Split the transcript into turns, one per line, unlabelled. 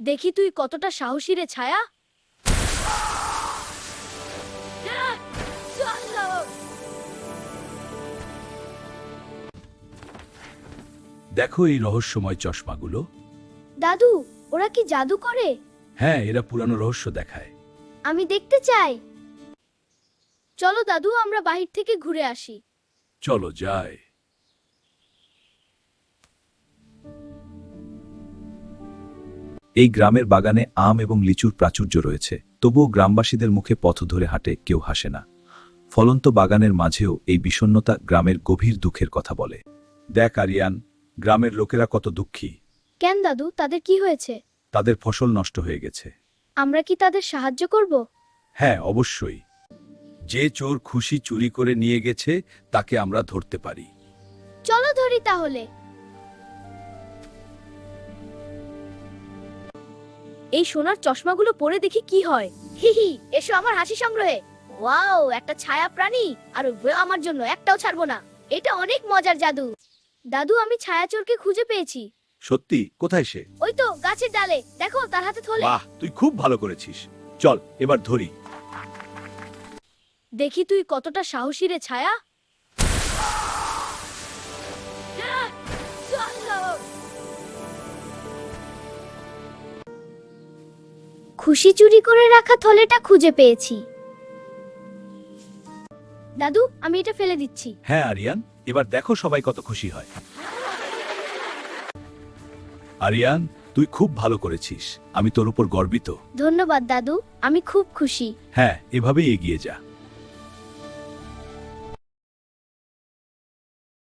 দেখি তুই কতটা সাহসী রে ছায়া।
দেখো এই রহস্যময় চশমাগুলো।
দাদু, ওরা কি জাদু করে?
হ্যাঁ, এরা পুরানো রহস্য দেখায়।
আমি দেখতে চাই। চলো দাদু, আমরা বাহির থেকে ঘুরে আসি।
চলো যাই। এই গ্রামের বাগানে আম এবং লিচুর প্রাচুর্য রয়েছে, তবুও গ্রামবাসীদের মুখে পথ ধরে হাঁটে কেউ হাসে না। ফলন্ত বাগানের মাঝেও এই বিষণ্ণতা গ্রামের গভীর দুঃখের কথা বলে। দেখ আরিয়ান, গ্রামের লোকেরা কত দুঃখী।
কেন দাদু, তাদের কি হয়েছে?
তাদের ফসল নষ্ট হয়ে গেছে।
আমরা কি তাদের সাহায্য করব?
হ্যাঁ, অবশ্যই। যে চোর খুশি চুরি করে নিয়ে গেছে তাকে আমরা ধরতে পারি।
চলো ধরি তাহলে। এই সোনার চশমাগুলো পরে দেখি কি হয়। হিহি, এসো আমার হাসি সংগ্রহে। ওয়াও, একটা ছায়া প্রাণী, আর ও আমার জন্য একটাও ছাড়বো না। এটা অনেক মজার জাদু। দাদু, আমি ছায়াচোরকে খুঁজে পেয়েছি।
সত্যি? কোথায় সে?
ওই তো গাছের ডালে, দেখো তার হাতে থলে।
বাহ, তুই খুব ভালো করেছিস। চল এবার ধরি।
দেখি তুই কতটা সাহসী রে ছায়া। খুশি চুরি করে রাখা থলেটা খুঁজে পেয়েছি। দাদু, আমি এটা ফেলে দিচ্ছি।
হ্যাঁ আরিয়ান, এবার দেখো সবাই কত খুশি হয়। আরিয়ান, তুই খুব ভালো করেছিস। আমি তোর উপর গর্বিত।
ধন্যবাদ দাদু, আমি খুব খুশি।
হ্যাঁ, এভাবেই এগিয়ে যা।